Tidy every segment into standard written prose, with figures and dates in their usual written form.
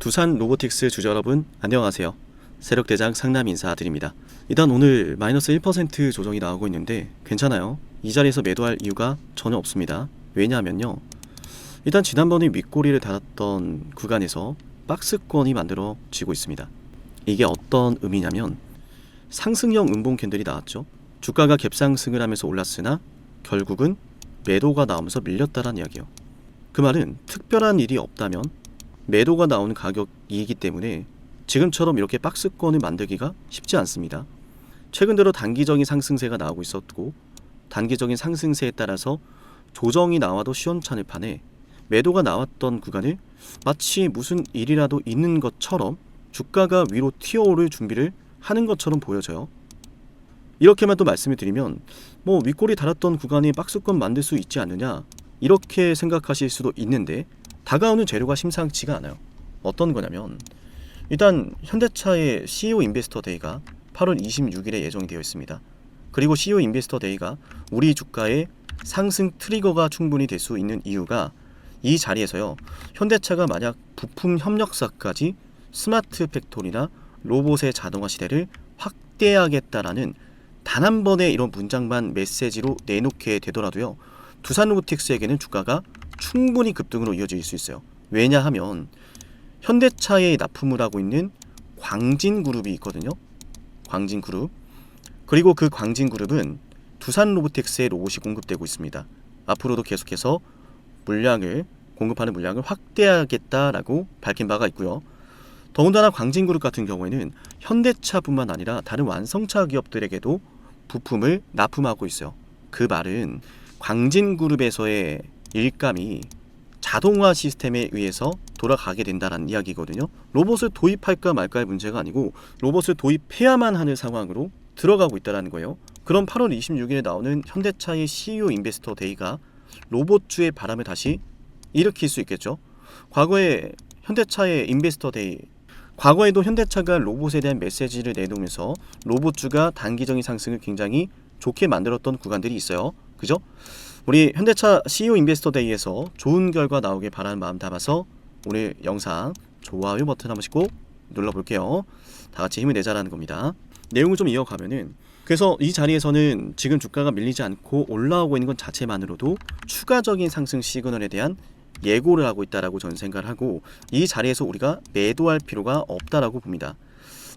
두산 로보틱스 주주 여러분 안녕하세요. 세력대장 상남 인사드립니다. 일단 오늘 마이너스 1% 조정이 나오고 있는데 괜찮아요. 이 자리에서 매도할 이유가 전혀 없습니다. 왜냐하면요, 일단 지난번에 윗꼬리를 달았던 구간에서 박스권이 만들어지고 있습니다. 이게 어떤 의미냐면 상승형 음봉 캔들이 나왔죠. 주가가 갭상승을 하면서 올랐으나 결국은 매도가 나오면서 밀렸다는 이야기예요. 그 말은 특별한 일이 없다면 매도가 나오는 가격이기 때문에 지금처럼 이렇게 박스권을 만들기가 쉽지 않습니다. 최근 들어 단기적인 상승세가 나오고 있었고, 단기적인 상승세에 따라서 조정이 나와도 시원찮을 판에 매도가 나왔던 구간을 마치 무슨 일이라도 있는 것처럼 주가가 위로 튀어오를 준비를 하는 것처럼 보여져요. 이렇게만 또 말씀을 드리면 윗꼬리 달았던 구간에 박스권 만들 수 있지 않느냐 이렇게 생각하실 수도 있는데, 다가오는 재료가 심상치가 않아요. 어떤 거냐면, 일단 현대차의 CEO 인베스터 데이가 8월 26일에 예정이 되어 있습니다. 그리고 CEO 인베스터 데이가 우리 주가의 상승 트리거가 충분히 될 수 있는 이유가, 이 자리에서요, 현대차가 만약 부품 협력사까지 스마트 팩토리나 로봇의 자동화 시대를 확대하겠다라는 단 한 번의 이런 문장만 메시지로 내놓게 되더라도요, 두산 로보틱스에게는 주가가 충분히 급등으로 이어질 수 있어요. 왜냐하면 현대차에 납품을 하고 있는 광진그룹이 있거든요. 광진그룹. 그리고 그 광진그룹은 두산 로보틱스의 로봇이 공급되고 있습니다. 앞으로도 계속해서 공급하는 물량을 확대하겠다라고 밝힌 바가 있고요. 더군다나 광진그룹 같은 경우에는 현대차뿐만 아니라 다른 완성차 기업들에게도 부품을 납품하고 있어요. 그 말은 광진그룹에서의 일감이 자동화 시스템에 의해서 돌아가게 된다는 이야기거든요. 로봇을 도입할까 말까의 문제가 아니고 로봇을 도입해야만 하는 상황으로 들어가고 있다는 거예요. 그럼 8월 26일에 나오는 현대차의 CEO 인베스터 데이가 로봇주의 바람을 다시 일으킬 수 있겠죠. 과거에 현대차의 인베스터 데이, 과거에도 현대차가 로봇에 대한 메시지를 내놓으면서 로봇주가 단기적인 상승을 굉장히 좋게 만들었던 구간들이 있어요. 그죠? 우리 현대차 CEO 인베스터 데이에서 좋은 결과 나오길 바라는 마음 담아서 오늘 영상 좋아요 버튼 한 번씩 꼭 눌러볼게요. 다 같이 힘을 내자라는 겁니다. 내용을 좀 이어가면은, 그래서 이 자리에서는 지금 주가가 밀리지 않고 올라오고 있는 것 자체만으로도 추가적인 상승 시그널에 대한 예고를 하고 있다라고 저는 생각을 하고, 이 자리에서 우리가 매도할 필요가 없다라고 봅니다.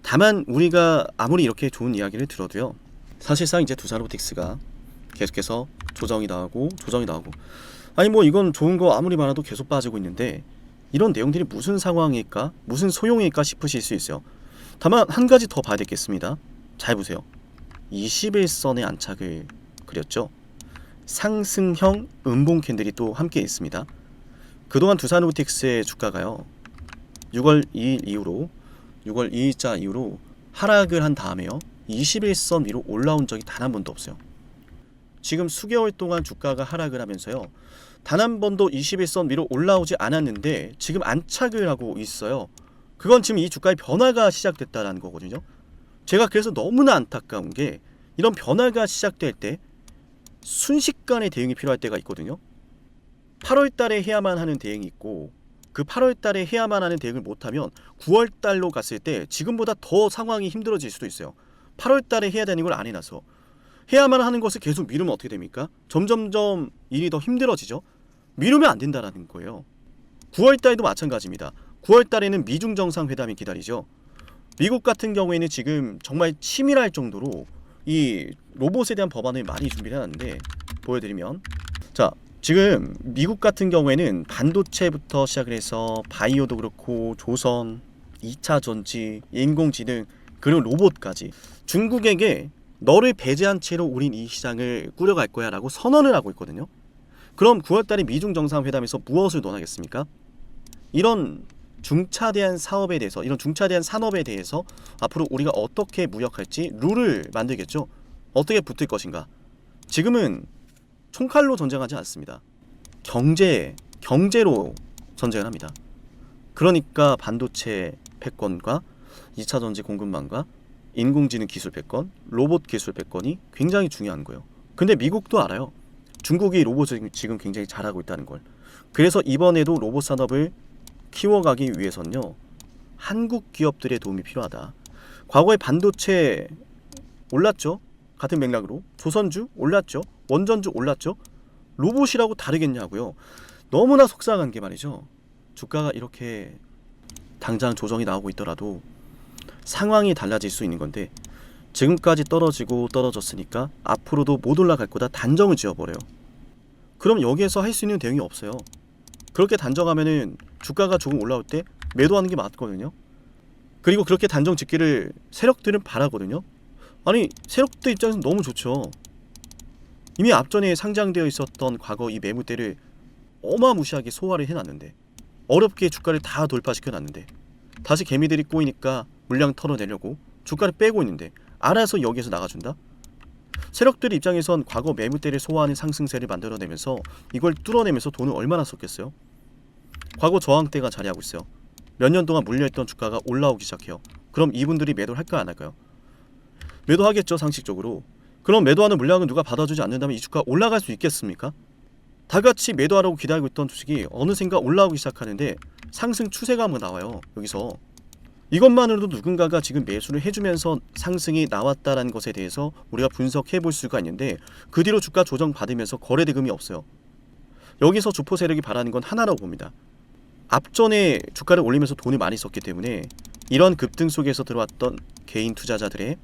다만 우리가 아무리 이렇게 좋은 이야기를 들어도요, 사실상 이제 두산 로보틱스가 계속해서 조정이 나오고 아니 이건 좋은 거 아무리 많아도 계속 빠지고 있는데 이런 내용들이 무슨 상황일까, 무슨 소용일까 싶으실 수 있어요. 다만 한 가지 더 봐야 되겠습니다. 잘 보세요. 21선의 안착을 그렸죠. 상승형 음봉 캔들이 또 함께 있습니다. 그동안 두산 로보틱스의 주가가요, 6월 2일자 이후로 하락을 한 다음에요, 21선 위로 올라온 적이 단 한 번도 없어요. 지금 수개월 동안 주가가 하락을 하면서요, 단 한 번도 21선 위로 올라오지 않았는데 지금 안착을 하고 있어요. 그건 지금 이 주가의 변화가 시작됐다는 거거든요. 제가 그래서 너무나 안타까운 게, 이런 변화가 시작될 때 순식간에 대응이 필요할 때가 있거든요. 8월 달에 해야만 하는 대응이 있고, 그 8월 달에 해야만 하는 대응을 못하면 9월 달로 갔을 때 지금보다 더 상황이 힘들어질 수도 있어요. 8월 달에 해야 되는 걸 안 해놔서 해야만 하는 것을 계속 미루면 어떻게 됩니까? 점점점 일이 더 힘들어지죠. 미루면 안 된다라는 거예요. 9월 달에도 마찬가지입니다. 9월 달에는 미중 정상회담이 기다리죠. 미국 같은 경우에는 지금 정말 치밀할 정도로 이 로봇에 대한 법안을 많이 준비를 해놨는데, 보여드리면, 자, 지금 미국 같은 경우에는 반도체부터 시작을 해서 바이오도 그렇고 조선, 2차 전지, 인공지능, 그리고 로봇까지 중국에게 너를 배제한 채로 우린 이 시장을 꾸려갈 거야 라고 선언을 하고 있거든요. 그럼 9월달에 미중 정상회담에서 무엇을 논하겠습니까? 이런 중차대한 사업에 대해서, 이런 중차대한 산업에 대해서 앞으로 우리가 어떻게 무역할지 룰을 만들겠죠. 어떻게 붙을 것인가. 지금은 총칼로 전쟁하지 않습니다. 경제로 전쟁을 합니다. 그러니까 반도체 패권과 2차 전지 공급망과 인공지능 기술 패권, 로봇 기술 패권이 굉장히 중요한 거예요. 근데 미국도 알아요. 중국이 로봇을 지금 굉장히 잘하고 있다는 걸. 그래서 이번에도 로봇 산업을 키워가기 위해서는요, 한국 기업들의 도움이 필요하다. 과거에 반도체 올랐죠. 같은 맥락으로 조선주 올랐죠. 원전주 올랐죠. 로봇이라고 다르겠냐고요. 너무나 속상한 게 말이죠. 주가가 이렇게 당장 조정이 나오고 있더라도 상황이 달라질 수 있는 건데 지금까지 떨어지고 떨어졌으니까 앞으로도 못 올라갈 거다 단정을 지어버려요. 그럼 여기에서 할 수 있는 대응이 없어요. 그렇게 단정하면은 주가가 조금 올라올 때 매도하는 게 맞거든요. 그리고 그렇게 단정 짓기를 세력들은 바라거든요. 아니 세력들 입장에서는 너무 좋죠. 이미 앞전에 상장되어 있었던 과거 이 매물대를 어마무시하게 소화를 해놨는데 어렵게 주가를 다 돌파시켜놨는데 다시 개미들이 꼬이니까 물량 털어내려고 주가를 빼고 있는데 알아서 여기에서 나가준다? 세력들 입장에선 과거 매물대를 소화하는 상승세를 만들어내면서 이걸 뚫어내면서 돈을 얼마나 썼겠어요? 과거 저항 때가 자리하고 있어요. 몇 년 동안 물려있던 주가가 올라오기 시작해요. 그럼 이분들이 매도를 할까 안 할까요? 매도하겠죠, 상식적으로. 그럼 매도하는 물량은 누가 받아주지 않는다면 이 주가 올라갈 수 있겠습니까? 다같이 매도하라고 기다리고 있던 주식이 어느샌가 올라오기 시작하는데 상승 추세가 나와요. 여기서 이것만으로도 누군가가 지금 매수를 해주면서 상승이 나왔다라는 것에 대해서 우리가 분석해 볼 수가 있는데 그 뒤로 주가 조정 받으면서 거래 대금이 없어요. 여기서 주포 세력이 바라는 건 하나라고 봅니다. 앞전에 주가를 올리면서 돈을 많이 썼기 때문에 이런 급등 속에서 들어왔던 개인 투자자들의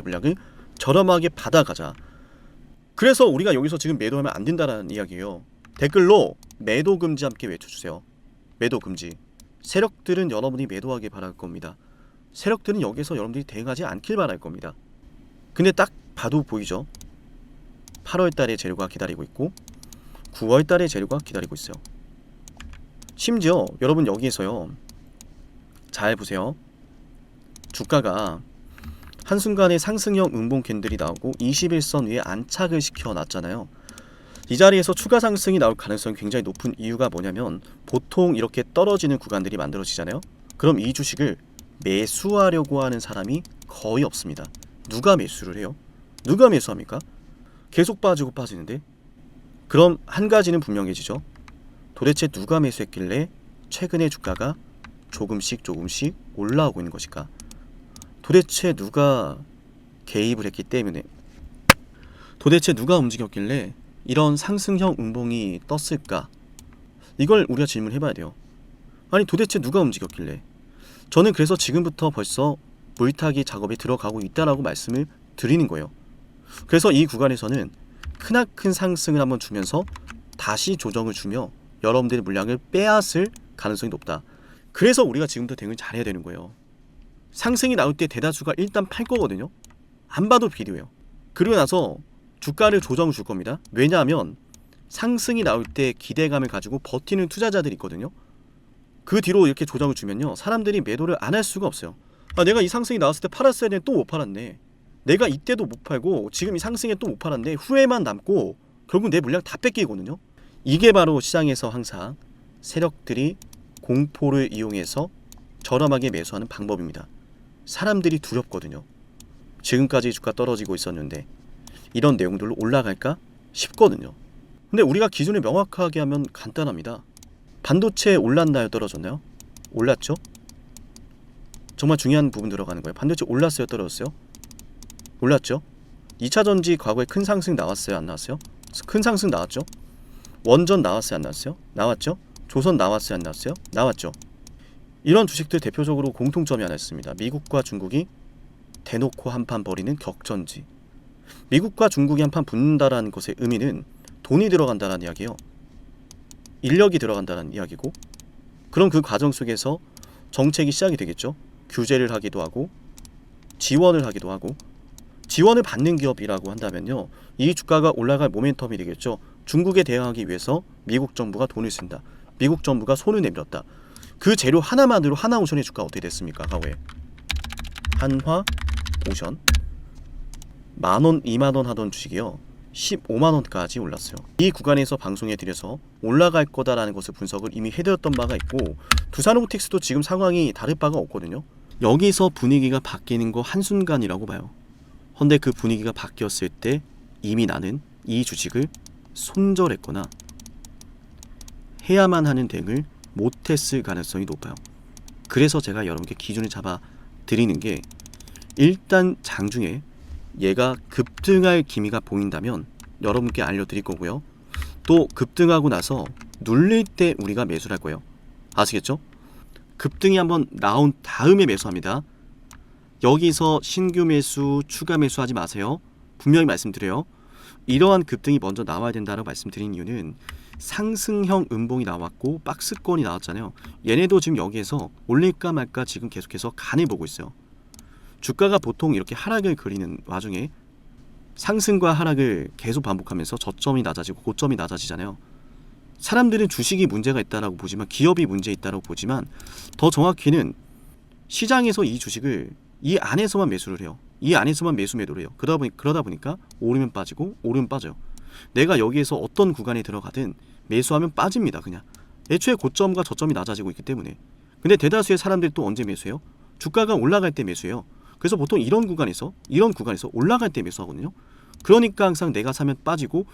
물량을 저렴하게 받아가자. 그래서 우리가 여기서 지금 매도하면 안 된다라는 이야기예요. 댓글로 매도 금지 함께 외쳐주세요. 매도 금지. 세력들은 여러분이 매도하길 바랄 겁니다. 세력들은 여기서 여러분들이 대응하지 않길 바랄 겁니다. 근데 딱 봐도 보이죠? 8월달에 재료가 기다리고 있고 9월달에 재료가 기다리고 있어요. 심지어 여러분 여기에서요, 잘 보세요. 주가가 한순간에 상승형 음봉 캔들이 나오고 21선 위에 안착을 시켜놨잖아요. 이 자리에서 추가 상승이 나올 가능성이 굉장히 높은 이유가 뭐냐면 보통 이렇게 떨어지는 구간들이 만들어지잖아요. 그럼 이 주식을 매수하려고 하는 사람이 거의 없습니다. 누가 매수를 해요? 누가 매수합니까? 계속 빠지고 빠지는데? 그럼 한 가지는 분명해지죠. 도대체 누가 매수했길래 최근에 주가가 조금씩 올라오고 있는 것일까? 도대체 누가 개입을 했기 때문에, 도대체 누가 움직였길래 이런 상승형 음봉이 떴을까? 이걸 우리가 질문해봐야 돼요. 아니 도대체 누가 움직였길래? 저는 그래서 지금부터 벌써 물타기 작업에 들어가고 있다라고 말씀을 드리는 거예요. 그래서 이 구간에서는 크나큰 상승을 한번 주면서 다시 조정을 주며 여러분들의 물량을 빼앗을 가능성이 높다. 그래서 우리가 지금부터 대응을 잘해야 되는 거예요. 상승이 나올 때 대다수가 일단 팔 거거든요. 안 봐도 비디오예요. 그리고 나서 주가를 조정을 줄 겁니다. 왜냐하면 상승이 나올 때 기대감을 가지고 버티는 투자자들이 있거든요. 그 뒤로 이렇게 조정을 주면요, 사람들이 매도를 안 할 수가 없어요. 아, 내가 이 상승이 나왔을 때 팔았어야 되는데 또 못 팔았네. 내가 이때도 못 팔고 지금 이 상승에 또 못 팔았네. 후회만 남고 결국 내 물량 다 뺏기거든요. 이게 바로 시장에서 항상 세력들이 공포를 이용해서 저렴하게 매수하는 방법입니다. 사람들이 두렵거든요. 지금까지 주가 떨어지고 있었는데 이런 내용들로 올라갈까 싶거든요. 근데 우리가 기준을 명확하게 하면 간단합니다. 반도체 올랐나요? 떨어졌나요? 올랐죠? 정말 중요한 부분 들어가는 거예요. 반도체 올랐어요? 떨어졌어요? 올랐죠? 2차전지 과거에 큰 상승 나왔어요? 안 나왔어요? 큰 상승 나왔죠? 원전 나왔어요? 안 나왔어요? 나왔죠? 조선 나왔어요? 안 나왔어요? 나왔죠? 이런 주식들 대표적으로 공통점이 하나 있습니다. 미국과 중국이 대놓고 한판 벌이는 격전지. 미국과 중국이 한판 붙는다라는 것의 의미는 돈이 들어간다는 이야기예요. 인력이 들어간다는 이야기고, 그럼 그 과정 속에서 정책이 시작이 되겠죠. 규제를 하기도 하고 지원을 하기도 하고, 지원을 받는 기업이라고 한다면요, 이 주가가 올라갈 모멘텀이 되겠죠. 중국에 대응하기 위해서 미국 정부가 돈을 쓴다. 미국 정부가 손을 내밀었다. 그 재료 하나만으로 하나오션의 주가 어떻게 됐습니까? 과거에 한화오션 10,000원, 20,000원 하던 주식이요 150,000원까지 올랐어요. 이 구간에서 방송에 드려서 올라갈 거다라는 것을 분석을 이미 해드렸던 바가 있고, 두산로보틱스도 지금 상황이 다를 바가 없거든요. 여기서 분위기가 바뀌는 거 한순간이라고 봐요. 헌데 그 분위기가 바뀌었을 때 이미 나는 이 주식을 손절했거나 해야만 하는 대응을 못했을 가능성이 높아요. 그래서 제가 여러분께 기준을 잡아 드리는 게, 일단 장중에 얘가 급등할 기미가 보인다면 여러분께 알려드릴 거고요. 또 급등하고 나서 눌릴 때 우리가 매수를 할 거예요. 아시겠죠? 급등이 한번 나온 다음에 매수합니다. 여기서 신규 매수, 추가 매수하지 마세요. 분명히 말씀드려요. 이러한 급등이 먼저 나와야 된다고 말씀드린 이유는 상승형 음봉이 나왔고 박스권이 나왔잖아요. 얘네도 지금 여기에서 올릴까 말까 지금 계속해서 간을 보고 있어요. 주가가 보통 이렇게 하락을 그리는 와중에 상승과 하락을 계속 반복하면서 저점이 낮아지고 고점이 낮아지잖아요. 사람들은 주식이 문제가 있다라고 보지만, 기업이 문제 있다라고 보지만, 더 정확히는 시장에서 이 주식을 이 안에서만 매수를 해요. 이 안에서만 매도를 해요. 그러다 보니까 오르면 빠지고 오르면 빠져요. 내가 여기에서 어떤 구간에 들어가든 매수하면 빠집니다. 그냥 애초에 고점과 저점이 낮아지고 있기 때문에. 근데 대다수의 사람들이 또 언제 매수해요? 주가가 올라갈 때 매수해요. 그래서 보통 이런 구간에서 올라갈 때 매수하거든요. 그러니까 항상 내가 사면 빠지고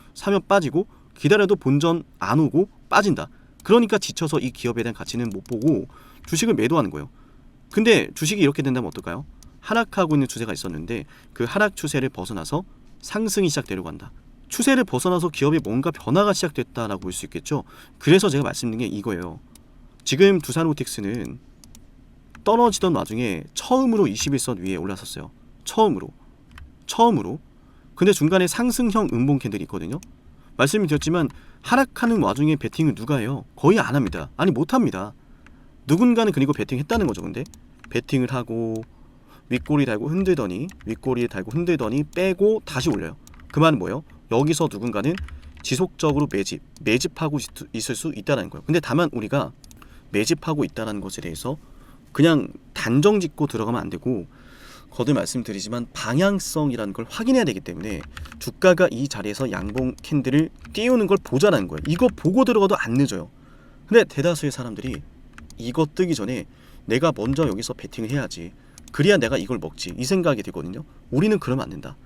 기다려도 본전 안 오고 빠진다. 그러니까 지쳐서 이 기업에 대한 가치는 못 보고 주식을 매도하는 거예요. 근데 주식이 이렇게 된다면 어떨까요? 하락하고 있는 추세가 있었는데 그 하락 추세를 벗어나서 상승이 시작되려고 한다. 추세를 벗어나서 기업에 뭔가 변화가 시작됐다라고 볼 수 있겠죠. 그래서 제가 말씀드린 게 이거예요. 지금 두산로보틱스는 떨어지던 와중에 처음으로 21선 위에 올라섰어요. 처음으로. 근데 중간에 상승형 음봉 캔들이 있거든요. 말씀드렸지만 하락하는 와중에 베팅을 누가 해요? 거의 안 합니다. 아니 못합니다. 누군가는 그리고 베팅했다는 거죠. 근데 베팅을 하고 윗꼬리 달고 흔들더니 빼고 다시 올려요. 그 말은 뭐예요? 여기서 누군가는 지속적으로 매집하고 있을 수 있다는 거예요. 근데 다만 우리가 매집하고 있다는 것에 대해서 그냥 단정 짓고 들어가면 안 되고, 거듭 말씀드리지만 방향성이라는 걸 확인해야 되기 때문에 주가가 이 자리에서 양봉 캔들을 띄우는 걸 보자라는 거예요. 이거 보고 들어가도 안 늦어요. 근데 대다수의 사람들이 이거 뜨기 전에 내가 먼저 여기서 베팅을 해야지, 그래야 내가 이걸 먹지, 이 생각이 들거든요. 우리는 그러면 안 된다.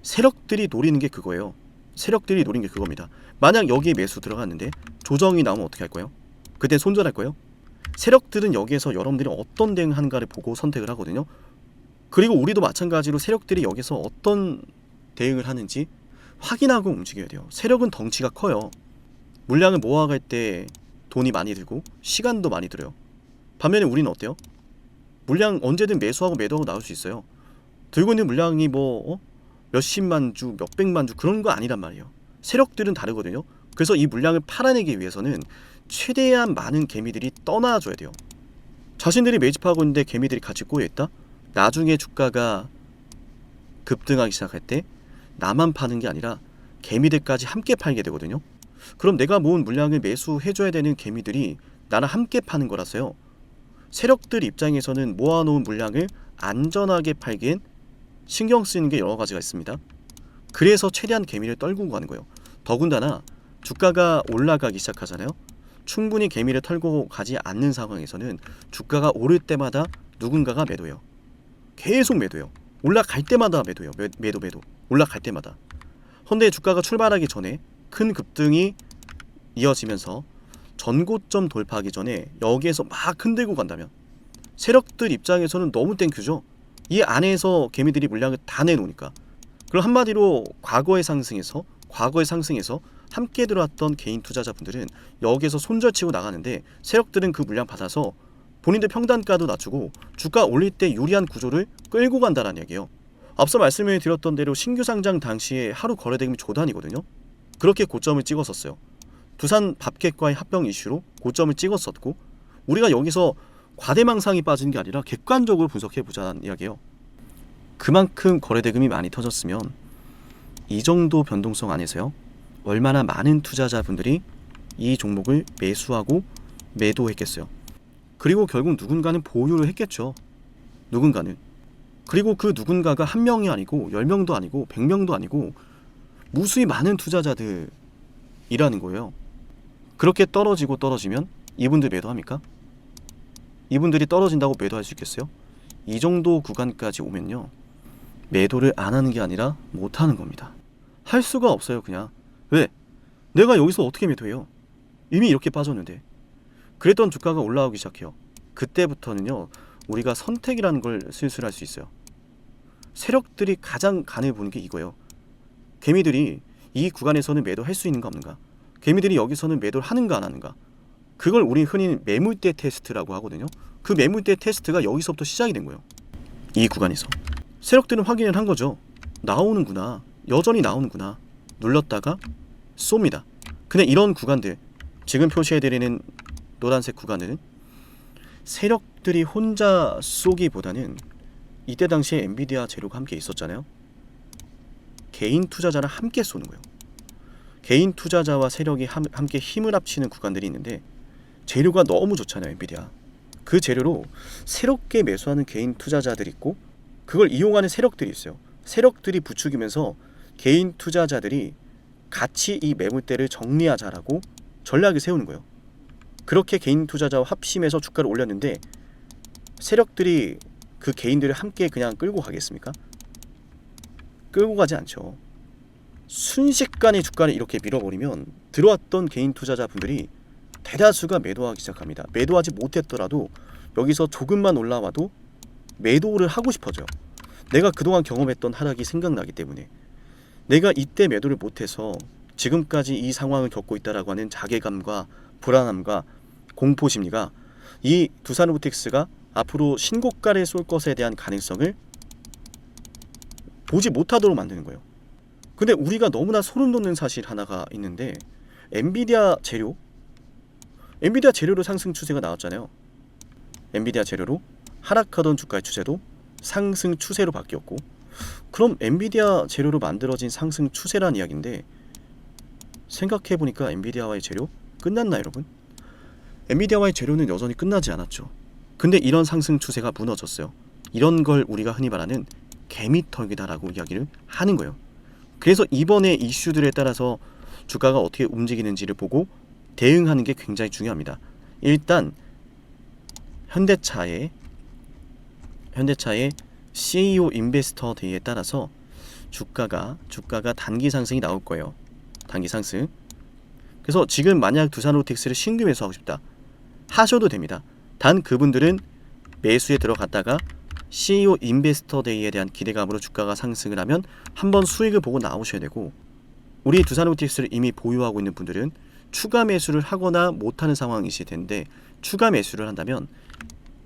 세력들이 노리는 게 그거예요. 세력들이 노리는 게 그겁니다. 만약 여기에 매수 들어갔는데 조정이 나오면 어떻게 할 거예요? 그때 손절할 거예요? 세력들은 여기에서 여러분들이 어떤 대응하는가를 보고 선택을 하거든요. 그리고 우리도 마찬가지로 세력들이 여기서 어떤 대응을 하는지 확인하고 움직여야 돼요. 세력은 덩치가 커요. 물량을 모아갈 때 돈이 많이 들고 시간도 많이 들어요. 반면에 우리는 어때요? 물량 언제든 매수하고 매도하고 나올 수 있어요. 들고 있는 물량이 몇십만 주, 몇백만 주 그런 거 아니란 말이에요. 세력들은 다르거든요. 그래서 이 물량을 팔아내기 위해서는 최대한 많은 개미들이 떠나줘야 돼요. 자신들이 매집하고 있는데 개미들이 같이 꼬여있다? 나중에 주가가 급등하기 시작할 때 나만 파는 게 아니라 개미들까지 함께 팔게 되거든요. 그럼 내가 모은 물량을 매수해줘야 되는 개미들이 나랑 함께 파는 거라서요. 세력들 입장에서는 모아놓은 물량을 안전하게 팔기엔 신경 쓰이는 게 여러 가지가 있습니다. 그래서 최대한 개미를 떨구고 가는 거예요. 더군다나 주가가 올라가기 시작하잖아요. 충분히 개미를 털고 가지 않는 상황에서는 주가가 오를 때마다 누군가가 매도해요. 계속 매도해요. 올라갈 때마다 매도해요. 매도. 올라갈 때마다. 헌데 주가가 출발하기 전에 큰 급등이 이어지면서 전고점 돌파하기 전에 여기에서 막 흔들고 간다면 세력들 입장에서는 너무 땡큐죠. 이 안에서 개미들이 물량을 다 내놓으니까. 그럼 한마디로 과거의 상승에서 함께 들어왔던 개인 투자자분들은 여기에서 손절치고 나가는데, 세력들은 그 물량 받아서 본인들 평단가도 낮추고 주가 올릴 때 유리한 구조를 끌고 간다는 얘기예요. 앞서 말씀을 드렸던 대로 신규 상장 당시에 하루 거래대금이 조단이거든요. 그렇게 고점을 찍었었어요. 두산 밥객과의 합병 이슈로 고점을 찍었었고, 우리가 여기서 과대망상이 빠진 게 아니라 객관적으로 분석해보자는 이야기예요. 그만큼 거래대금이 많이 터졌으면 이 정도 변동성 안에서요, 얼마나 많은 투자자분들이 이 종목을 매수하고 매도했겠어요. 그리고 결국 누군가는 보유를 했겠죠. 누군가는. 그리고 그 누군가가 한 명이 아니고 10명도 아니고 100명도 아니고 무수히 많은 투자자들이라는 거예요. 그렇게 떨어지면 이분들 매도합니까? 이분들이 떨어진다고 매도할 수 있겠어요? 이 정도 구간까지 오면요, 매도를 안 하는 게 아니라 못 하는 겁니다. 할 수가 없어요. 그냥. 왜? 내가 여기서 어떻게 매도해요? 이미 이렇게 빠졌는데. 그랬던 주가가 올라오기 시작해요. 그때부터는요, 우리가 선택이라는 걸 슬슬 할 수 있어요. 세력들이 가장 간을 보는 게 이거예요. 개미들이 이 구간에서는 매도할 수 있는가 없는가, 개미들이 여기서는 매도를 하는가 안 하는가, 그걸 우리 흔히 매물대 테스트라고 하거든요. 그 매물대 테스트가 여기서부터 시작이 된 거예요. 이 구간에서 세력들은 확인을 한 거죠. 나오는구나, 여전히 나오는구나. 눌렀다가 쏩니다. 근데 이런 구간들, 지금 표시해드리는 노란색 구간은 세력들이 혼자 쏘기보다는 이때 당시에 엔비디아 재료가 함께 있었잖아요. 개인 투자자랑 함께 쏘는 거예요. 개인 투자자와 세력이 함께 힘을 합치는 구간들이 있는데, 재료가 너무 좋잖아요, 엔비디아. 그 재료로 새롭게 매수하는 개인 투자자들이 있고, 그걸 이용하는 세력들이 있어요. 세력들이 부추기면서 개인 투자자들이 같이 이 매물대를 정리하자라고 전략을 세우는 거예요. 그렇게 개인 투자자와 합심해서 주가를 올렸는데, 세력들이 그 개인들을 함께 그냥 끌고 가겠습니까? 끌고 가지 않죠. 순식간에 주가를 이렇게 밀어버리면 들어왔던 개인 투자자분들이 대다수가 매도하기 시작합니다. 매도하지 못했더라도 여기서 조금만 올라와도 매도를 하고 싶어져요. 내가 그동안 경험했던 하락이 생각나기 때문에, 내가 이때 매도를 못해서 지금까지 이 상황을 겪고 있다라고 하는 자괴감과 불안함과 공포심리가 이 두산로보틱스가 앞으로 신고가를 쏠 것에 대한 가능성을 보지 못하도록 만드는 거예요. 근데 우리가 너무나 소름 돋는 사실 하나가 있는데, 엔비디아 재료로 상승 추세가 나왔잖아요. 엔비디아 재료로 하락하던 주가의 추세도 상승 추세로 바뀌었고, 그럼 엔비디아 재료로 만들어진 상승 추세란 이야기인데, 생각해보니까 엔비디아와의 재료 끝났나 여러분? 엔비디아와의 재료는 여전히 끝나지 않았죠. 근데 이런 상승 추세가 무너졌어요. 이런 걸 우리가 흔히 말하는 개미털기다라고 이야기를 하는 거예요. 그래서 이번에 이슈들에 따라서 주가가 어떻게 움직이는지를 보고 대응하는 게 굉장히 중요합니다. 일단 현대차의 CEO 인베스터 데이에 따라서 주가가 단기 상승이 나올 거예요. 단기 상승. 그래서 지금 만약 두산로보틱스를 신규 매수하고 싶다 하셔도 됩니다. 단 그분들은 매수에 들어갔다가 CEO 인베스터 데이에 대한 기대감으로 주가가 상승을 하면 한번 수익을 보고 나오셔야 되고, 우리 두산로보틱스를 이미 보유하고 있는 분들은 추가 매수를 하거나 못하는 상황이실 텐데, 추가 매수를 한다면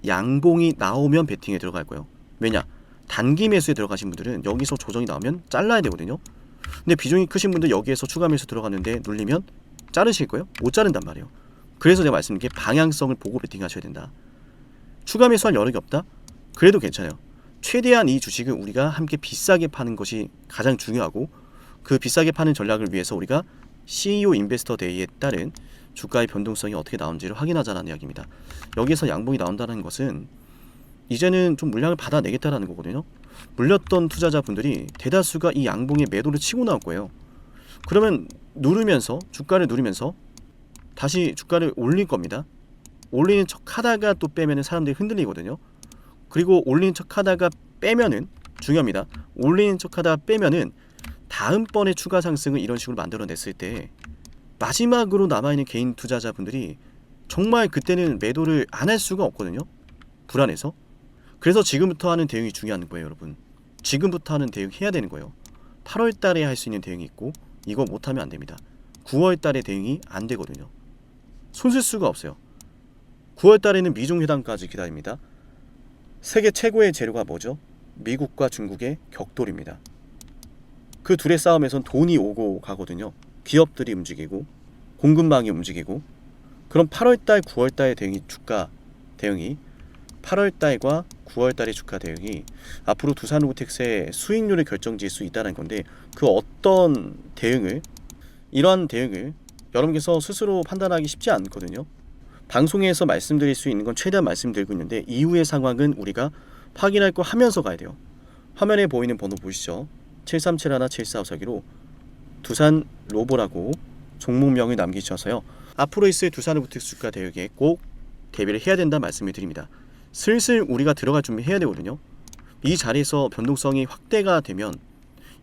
양봉이 나오면 베팅에 들어갈 거예요. 왜냐? 단기 매수에 들어가신 분들은 여기서 조정이 나오면 잘라야 되거든요. 근데 비중이 크신 분들 여기에서 추가 매수 들어갔는데 눌리면 자르실 거예요? 못 자른단 말이에요. 그래서 제가 말씀드린 게 방향성을 보고 베팅하셔야 된다. 추가 매수할 여력이 없다? 그래도 괜찮아요. 최대한 이 주식을 우리가 함께 비싸게 파는 것이 가장 중요하고, 그 비싸게 파는 전략을 위해서 우리가 CEO 인베스터 데이에 따른 주가의 변동성이 어떻게 나오는지를 확인하자는 이야기입니다. 여기에서 양봉이 나온다는 것은 이제는 좀 물량을 받아내겠다라는 거거든요. 물렸던 투자자분들이 대다수가 이 양봉에 매도를 치고 나올 거예요. 그러면 주가를 누르면서 다시 주가를 올릴 겁니다. 올리는 척 하다가 또 빼면은 사람들이 흔들리거든요. 그리고 올리는 척 하다가 빼면은, 중요합니다, 올리는 척 하다가 빼면은 다음번에 추가 상승을 이런 식으로 만들어냈을 때 마지막으로 남아있는 개인 투자자분들이 정말 그때는 매도를 안 할 수가 없거든요. 불안해서. 그래서 지금부터 하는 대응이 중요한 거예요, 여러분. 지금부터 하는 대응 해야 되는 거예요. 8월 달에 할 수 있는 대응이 있고, 이거 못하면 안 됩니다. 9월 달에 대응이 안 되거든요. 손쓸 수가 없어요. 9월 달에는 미중회담까지 기다립니다. 세계 최고의 재료가 뭐죠? 미국과 중국의 격돌입니다. 그 둘의 싸움에선 돈이 오고 가거든요. 기업들이 움직이고 공급망이 움직이고. 그럼 8월달, 9월달의 주가 대응이 8월달과 9월달의 주가 대응이 앞으로 두산로보틱스의 수익률을 결정지을 수 있다는 건데, 그 어떤 이러한 대응을 여러분께서 스스로 판단하기 쉽지 않거든요. 방송에서 말씀드릴 수 있는 건 최대한 말씀드리고 있는데, 이후의 상황은 우리가 확인할 거 하면서 가야 돼요. 화면에 보이는 번호 보시죠. 7371-7454기로 두산로보라고 종목명을 남기셔서요, 앞으로 있을 두산로보틱스 주가 대응에 꼭 대비를 해야 된다는 말씀을 드립니다. 슬슬 우리가 들어갈 준비해야 되거든요. 이 자리에서 변동성이 확대가 되면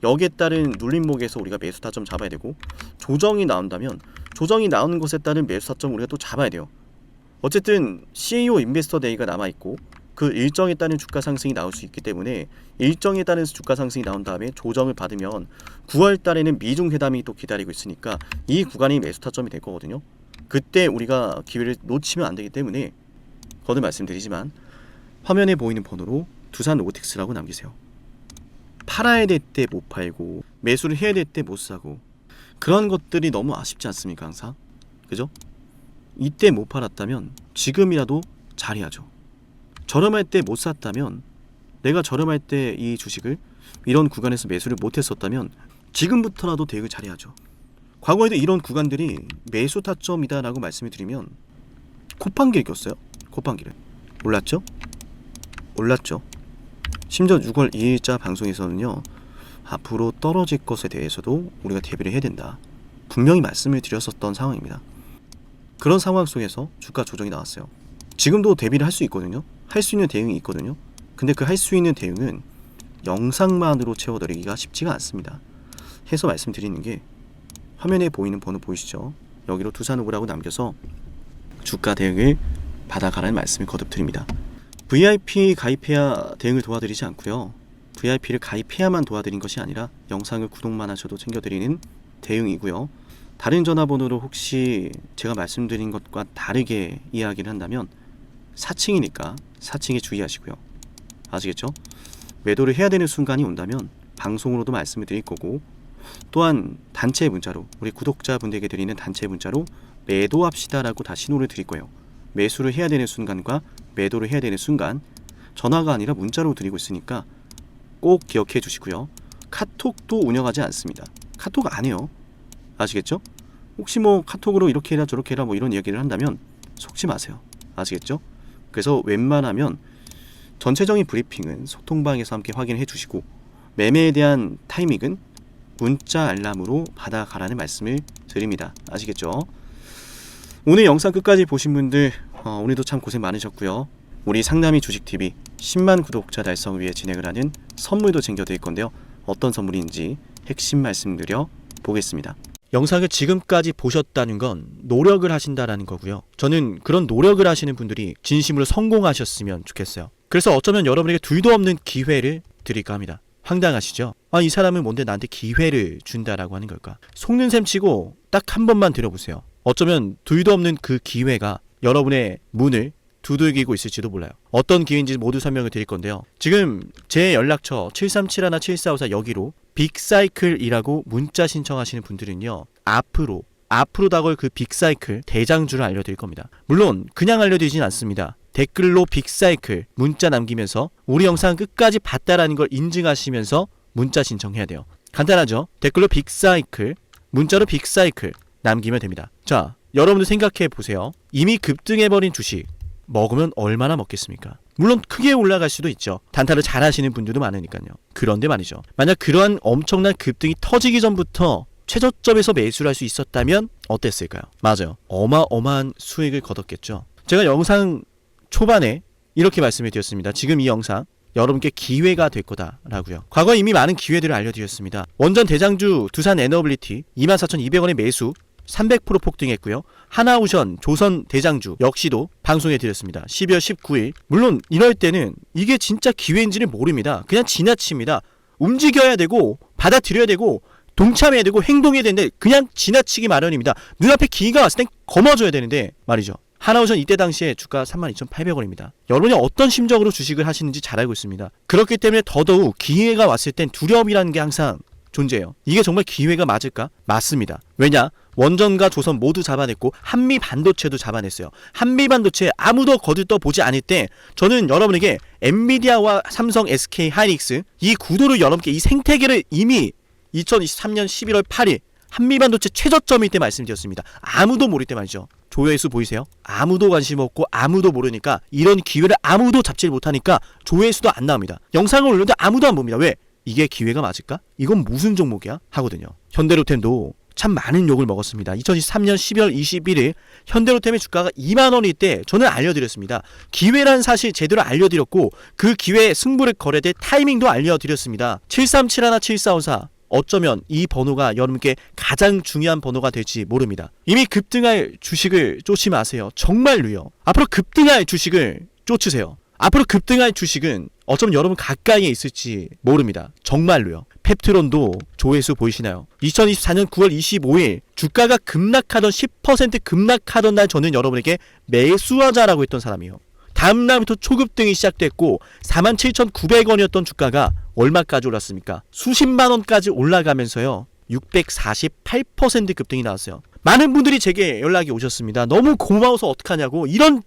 여기에 따른 눌림목에서 우리가 매수 타점 잡아야 되고, 조정이 나온다면 조정이 나오는 것에 따른 매수 타점 우리가 또 잡아야 돼요. 어쨌든 CEO 인베스터 데이가 남아있고 그 일정에 따른 주가 상승이 나올 수 있기 때문에 일정에 따른 주가 상승이 나온 다음에 조정을 받으면 9월 달에는 미중 회담이 또 기다리고 있으니까 이 구간이 매수 타점이 될 거거든요. 그때 우리가 기회를 놓치면 안 되기 때문에 거듭 말씀드리지만 화면에 보이는 번호로 두산 로보틱스라고 남기세요. 팔아야 될 때 못 팔고 매수를 해야 될 때 못 사고 그런 것들이 너무 아쉽지 않습니까? 항상 그죠? 이때 못 팔았다면 지금이라도 잘해야죠. 저렴할 때 못 샀다면 내가 저렴할 때 이 주식을 이런 구간에서 매수를 못했었다면 지금부터라도 대응을 잘해야죠. 과거에도 이런 구간들이 매수 타점이다 라고 말씀을 드리면 콧방귀를 꼈어요. 콧방귀를. 올랐죠? 올랐죠. 심지어 6월 2일자 방송에서는요, 앞으로 떨어질 것에 대해서도 우리가 대비를 해야 된다, 분명히 말씀을 드렸었던 상황입니다. 그런 상황 속에서 주가 조정이 나왔어요. 지금도 대비를 할 수 있거든요. 할 수 있는 대응이 있거든요. 근데 그 할 수 있는 대응은 영상만으로 채워드리기가 쉽지가 않습니다. 해서 말씀드리는 게 화면에 보이는 번호 보이시죠? 여기로 두산오브라고 남겨서 주가 대응을 받아가라는 말씀을 거듭 드립니다. VIP 가입해야 대응을 도와드리지 않고요. VIP를 가입해야만 도와드린 것이 아니라 영상을 구독만 하셔도 챙겨드리는 대응이고요. 다른 전화번호로 혹시 제가 말씀드린 것과 다르게 이야기를 한다면 사칭이니까 사칭에 주의하시고요. 아시겠죠? 매도를 해야 되는 순간이 온다면 방송으로도 말씀을 드릴 거고, 또한 단체 문자로, 우리 구독자분들에게 드리는 단체 문자로 매도합시다 라고 다 신호를 드릴 거예요. 매수를 해야 되는 순간과 매도를 해야 되는 순간, 전화가 아니라 문자로 드리고 있으니까 꼭 기억해 주시고요. 카톡도 운영하지 않습니다. 카톡 안 해요. 아시겠죠? 혹시 뭐 카톡으로 이렇게 해라 저렇게 해라 뭐 이런 얘기를 한다면 속지 마세요. 아시겠죠? 그래서 웬만하면 전체적인 브리핑은 소통방에서 함께 확인해 주시고, 매매에 대한 타이밍은 문자 알람으로 받아가라는 말씀을 드립니다. 아시겠죠? 오늘 영상 끝까지 보신 분들 오늘도 참 고생 많으셨고요. 우리 상남이 주식TV 10만 구독자 달성 위해 진행을 하는 선물도 챙겨드릴 건데요. 어떤 선물인지 핵심 말씀드려 보겠습니다. 영상을 지금까지 보셨다는 건 노력을 하신다라는 거고요. 저는 그런 노력을 하시는 분들이 진심으로 성공하셨으면 좋겠어요. 그래서 어쩌면 여러분에게 둘도 없는 기회를 드릴까 합니다. 황당하시죠? 이 사람은 뭔데 나한테 기회를 준다라고 하는 걸까? 속는 셈 치고 딱 한 번만 들어보세요. 어쩌면 둘도 없는 그 기회가 여러분의 문을 두들기고 있을지도 몰라요. 어떤 기회인지 모두 설명을 드릴 건데요. 지금 제 연락처 7371-7454 여기로 빅사이클이라고 문자 신청하시는 분들은요, 앞으로 다가올 그 빅사이클 대장주를 알려드릴 겁니다. 물론 그냥 알려드리진 않습니다. 댓글로 빅사이클 문자 남기면서 우리 영상 끝까지 봤다라는 걸 인증하시면서 문자 신청해야 돼요. 간단하죠? 댓글로 빅사이클, 문자로 빅사이클 남기면 됩니다. 자, 여러분들 생각해 보세요. 이미 급등해버린 주식 먹으면 얼마나 먹겠습니까? 물론 크게 올라갈 수도 있죠. 단타를 잘 하시는 분들도 많으니까요. 그런데 말이죠, 만약 그러한 엄청난 급등이 터지기 전부터 최저점에서 매수를 할 수 있었다면 어땠을까요? 맞아요. 어마어마한 수익을 거뒀겠죠. 제가 영상 초반에 이렇게 말씀을 드렸습니다. 지금 이 영상 여러분께 기회가 될 거다라고요. 과거에 이미 많은 기회들을 알려드렸습니다. 원전 대장주 두산 에너빌리티 24,200원의 매수 300% 폭등했고요. 하나오션 조선 대장주 역시도 방송해드렸습니다. 12월 19일. 물론 이럴 때는 이게 진짜 기회인지를 모릅니다. 그냥 지나칩니다. 움직여야 되고 받아들여야 되고 동참해야 되고 행동해야 되는데 그냥 지나치기 마련입니다. 눈앞에 기회가 왔을 땐 거머줘야 되는데 말이죠. 하나오션 이때 당시에 주가 32,800원입니다. 여러분이 어떤 심정으로 주식을 하시는지 잘 알고 있습니다. 그렇기 때문에 더더욱 기회가 왔을 땐 두려움이라는 게 항상 존재해요. 이게 정말 기회가 맞을까? 맞습니다. 왜냐? 원전과 조선 모두 잡아냈고 한미반도체도 잡아냈어요. 한미반도체 아무도 거들떠보지 않을 때 저는 여러분에게 엔비디아와 삼성, SK 하이닉스 이 구도를 여러분께 이 생태계를 이미 2023년 11월 8일 한미반도체 최저점일 때 말씀드렸습니다. 아무도 모를 때 말이죠. 조회수 보이세요? 아무도 관심 없고 아무도 모르니까, 이런 기회를 아무도 잡지 못하니까 조회수도 안 나옵니다. 영상을 올렸는데 아무도 안 봅니다. 왜? 이게 기회가 맞을까? 이건 무슨 종목이야? 하거든요. 현대로템도 참 많은 욕을 먹었습니다. 2023년 12월 21일 현대로템의 주가가 2만원일 때 저는 알려드렸습니다. 기회란 사실 제대로 알려드렸고 그 기회에 승부를 걸어야 될 타이밍도 알려드렸습니다. 7371-7454 어쩌면 이 번호가 여러분께 가장 중요한 번호가 될지 모릅니다. 이미 급등할 주식을 쫓지 마세요. 정말로요. 앞으로 급등할 주식을 쫓으세요. 앞으로 급등할 주식은 어쩌면 여러분 가까이에 있을지 모릅니다. 정말로요. 펩트론도 조회수 보이시나요? 2024년 9월 25일 주가가 급락하던 10% 급락하던 날 저는 여러분에게 매수하자라고 했던 사람이에요. 다음 날부터 초급등이 시작됐고 47,900원이었던 주가가 얼마까지 올랐습니까? 수십만 원까지 올라가면서요. 648% 급등이 나왔어요. 많은 분들이 제게 연락이 오셨습니다. 너무 고마워서 어떡하냐고, 이런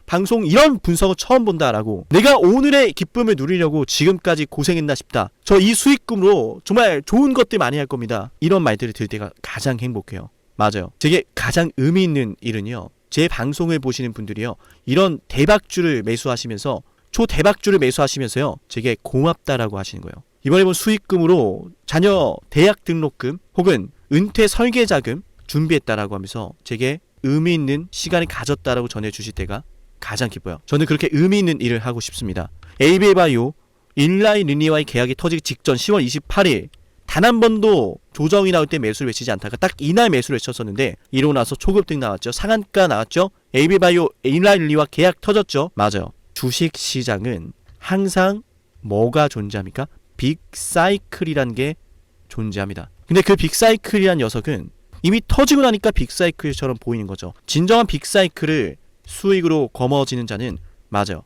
방송, 이런 분석을 처음 본다라고, 내가 오늘의 기쁨을 누리려고 지금까지 고생했나 싶다, 저 이 수익금으로 정말 좋은 것들 많이 할 겁니다, 이런 말들을 들을 때가 가장 행복해요. 맞아요. 제게 가장 의미 있는 일은요, 제 방송을 보시는 분들이요, 이런 대박주를 매수하시면서, 초대박주를 매수하시면서요, 제게 고맙다라고 하시는 거예요. 이번에 본 수익금으로 자녀 대학 등록금 혹은 은퇴 설계자금 준비했다라고 하면서 제게 의미 있는 시간을 가졌다라고 전해주실 때가 가장 기뻐요. 저는 그렇게 의미 있는 일을 하고 싶습니다. 에이비바이오 일라이 르니와의 계약이 터지기 직전 10월 28일 단 한 번도 조정이 나올 때 매수를 외치지 않다가 딱 이날 매수를 외쳤었는데, 이러고 나서 초급등 나왔죠. 상한가 나왔죠. 에이비바이오 일라이 르니와 계약 터졌죠. 맞아요. 주식시장은 항상 뭐가 존재합니까? 빅사이클이란 게 존재합니다. 근데 그 빅사이클이란 녀석은 이미 터지고 나니까 빅사이클처럼 보이는 거죠. 진정한 빅사이클을 수익으로 거머쥐는 자는 맞아요,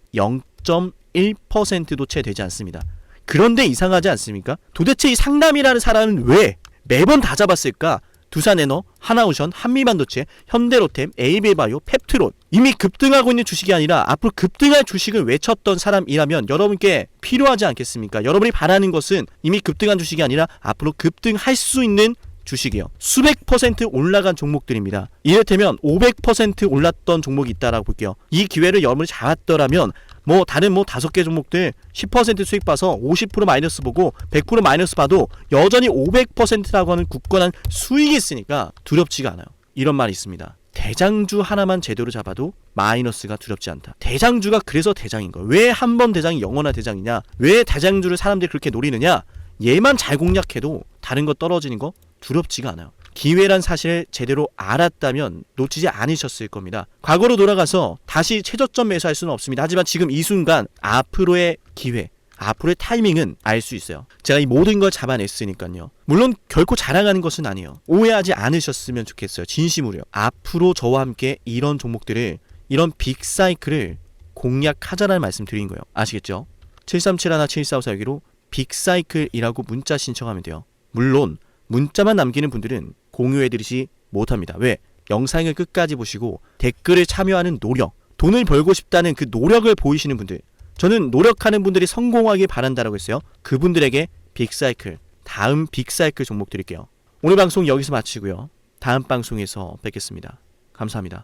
0.1%도 채 되지 않습니다. 그런데 이상하지 않습니까? 도대체 이 상남이라는 사람은 왜 매번 다 잡았을까? 두산에너, 하나오션, 한미반도체, 현대로템, 에이비바이오, 펩트론, 이미 급등하고 있는 주식이 아니라 앞으로 급등할 주식을 외쳤던 사람이라면 여러분께 필요하지 않겠습니까? 여러분이 바라는 것은 이미 급등한 주식이 아니라 앞으로 급등할 수 있는 주식이요. 수백 퍼센트 올라간 종목들입니다. 이를테면 500% 올랐던 종목이 있다라고 볼게요. 이 기회를 여러분이 잡았더라면 다른 5개 종목들 10% 수익 봐서 50% 마이너스 보고 100% 마이너스 봐도 여전히 500%라고 하는 굳건한 수익이 있으니까 두렵지가 않아요. 이런 말이 있습니다. 대장주 하나만 제대로 잡아도 마이너스가 두렵지 않다. 대장주가 그래서 대장인 거예요. 왜 한 번 대장이 영원한 대장이냐? 왜 대장주를 사람들이 그렇게 노리느냐? 얘만 잘 공략해도 다른 거 떨어지는 거 두렵지가 않아요. 기회란 사실을 제대로 알았다면 놓치지 않으셨을 겁니다. 과거로 돌아가서 다시 최저점 매수할 수는 없습니다. 하지만 지금 이 순간 앞으로의 기회, 앞으로의 타이밍은 알 수 있어요. 제가 이 모든 걸 잡아냈으니까요. 물론 결코 자랑하는 것은 아니에요. 오해하지 않으셨으면 좋겠어요. 진심으로요. 앞으로 저와 함께 이런 종목들을, 이런 빅사이클을 공략하자라는 말씀 드린 거예요. 아시겠죠? 7371-7454 빅사이클이라고 문자 신청하면 돼요. 물론 문자만 남기는 분들은 공유해드리지 못합니다. 왜? 영상을 끝까지 보시고 댓글을 참여하는 노력, 돈을 벌고 싶다는 그 노력을 보이시는 분들, 저는 노력하는 분들이 성공하길 바란다라고 했어요. 그분들에게 빅사이클, 다음 빅사이클 종목 드릴게요. 오늘 방송 여기서 마치고요. 다음 방송에서 뵙겠습니다. 감사합니다.